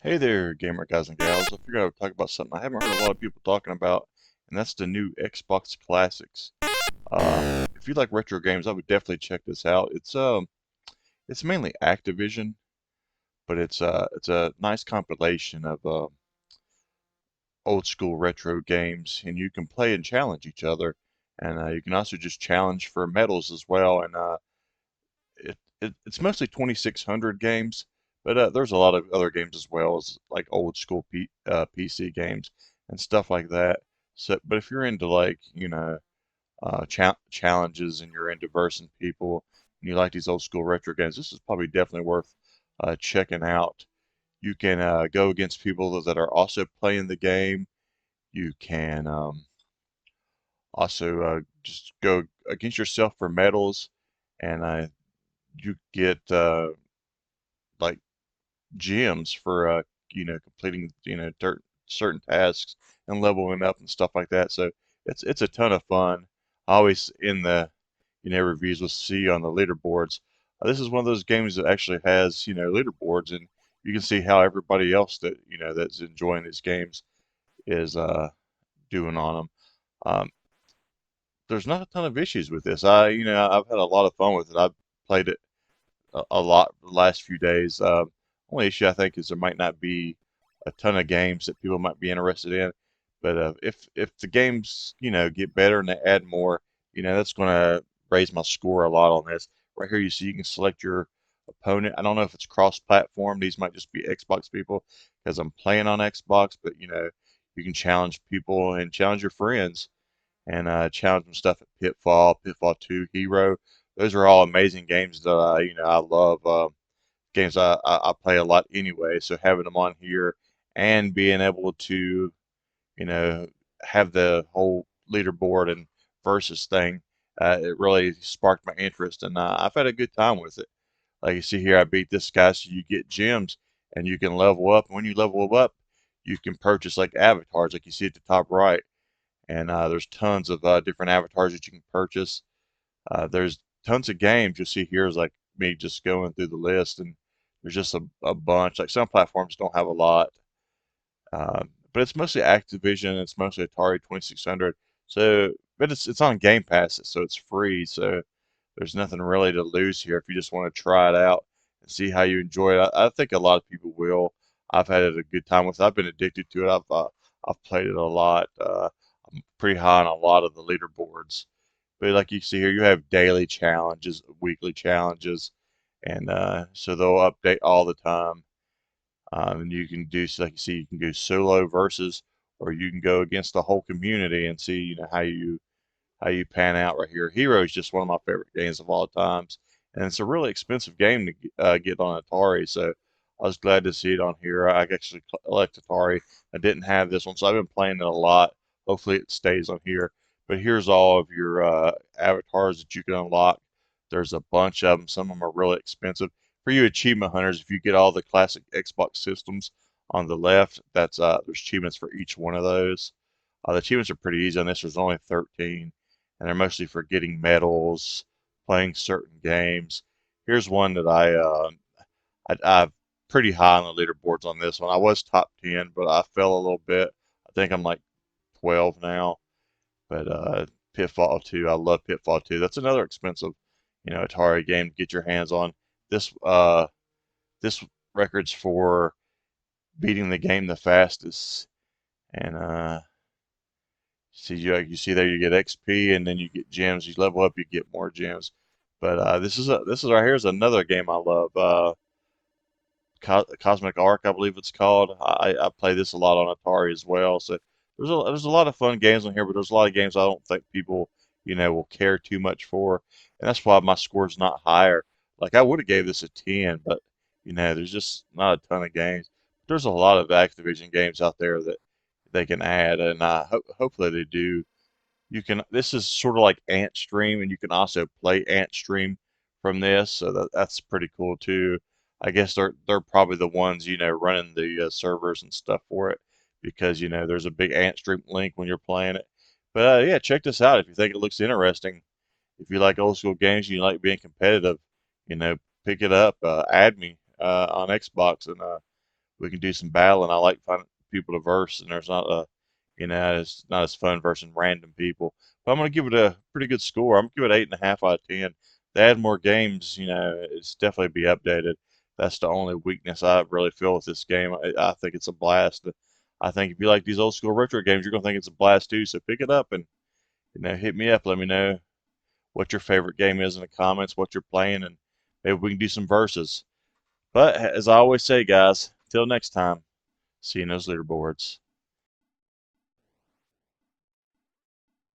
Hey there, gamer guys and gals. I figured I would talk about something I haven't heard a lot of people talking about, and that's the new Xbox Classics. If you like retro games, I would definitely check this out. It's mainly Activision, but it's a nice compilation of old school retro games, and you can play and challenge each other, and you can also just challenge for medals as well. And it's mostly 2600 games, but there's a lot of other games as well as like old school PC games and stuff like that. So, but if you're into like challenges and you're into versing people and you like these old school retro games, this is probably definitely worth checking out. You can go against people that are also playing the game. You can also just go against yourself for medals, and you get like gems for completing certain tasks and leveling up and stuff like that. So it's a ton of fun. I always in the reviews we'll see on the leaderboards. This is one of those games that actually has leaderboards, and you can see how everybody else that that's enjoying these games is doing on them. Um, there's not a ton of issues with this. I've had a lot of fun with it. I've played it a lot the last few days. Only issue I think is there might not be a ton of games that people might be interested in. But if the games get better and they add more, that's going to raise my score a lot on this. Right here, you see you can select your opponent. I don't know if it's cross-platform. These might just be Xbox people because I'm playing on Xbox. But you can challenge people and challenge your friends and challenge them stuff at Pitfall, Pitfall 2, Hero. Those are all amazing games that I love. Games I play a lot anyway. So having them on here and being able to you know have the whole leaderboard and versus thing, it really sparked my interest, and I've had a good time with it. Like you see here, I beat this guy, so you get gems and you can level up. And when you level up, you can purchase like avatars, like you see at the top right, and there's tons of different avatars that you can purchase. There's tons of games. You'll see here is like me just going through the list, and there's just a bunch. Like some platforms don't have a lot, but it's mostly Activision. It's mostly Atari 2600. So, but it's on Game Pass, so it's free. So there's nothing really to lose here if you just want to try it out and see how you enjoy it. I think a lot of people will. I've had it a good time with it. I've been addicted to it. I've played it a lot. I'm pretty high on a lot of the leaderboards. But like you see here, you have daily challenges, weekly challenges, and so they'll update all the time. And you can do, so like you see, you can do solo versus, or you can go against the whole community and see, how you pan out right here. Hero is just one of my favorite games of all times, and it's a really expensive game to get on Atari. So I was glad to see it on here. I actually collect Atari. I didn't have this one, so I've been playing it a lot. Hopefully, it stays on here. But here's all of your avatars that you can unlock. There's a bunch of them. Some of them are really expensive. For you achievement hunters, if you get all the classic Xbox systems on the left, that's there's achievements for each one of those. The achievements are pretty easy on this. There's only 13, and they're mostly for getting medals, playing certain games. Here's one that I'm pretty high on the leaderboards on this one. I was top 10, but I fell a little bit. I think I'm like 12 now. But Pitfall 2, I love Pitfall 2. That's another expensive, Atari game to get your hands on. This this record's for beating the game the fastest, and see, you see there, you get XP, and then you get gems. You level up, you get more gems. But this is right here is another game I love. Cosmic Arc, I believe it's called. I play this a lot on Atari as well. So there's a lot of fun games on here, but there's a lot of games I don't think people will care too much for, and that's why my score's not higher. Like I would have gave this a 10, but there's just not a ton of games. There's a lot of Activision games out there that they can add, and hopefully they do. You can. This is sort of like Ant Stream, and you can also play Ant Stream from this, so that's pretty cool too. I guess they're probably the ones running the servers and stuff for it because there's a big Ant Stream link when you're playing it. But yeah, check this out if you think it looks interesting. If you like old school games, you like being competitive, you know, pick it up. Add me on Xbox, and we can do some battling. I like finding people to verse, and there's not a, it's not as fun versing random people. But I'm gonna give it a pretty good score. I'm gonna give it 8.5 out of 10. They add more games, it's definitely be updated. That's the only weakness I really feel with this game. I think it's a blast. I think if you like these old school retro games, you're gonna think it's a blast too. So pick it up and hit me up. Let me know what your favorite game is in the comments, what you're playing, and maybe we can do some verses. But as I always say, guys, till next time, see you in those leaderboards.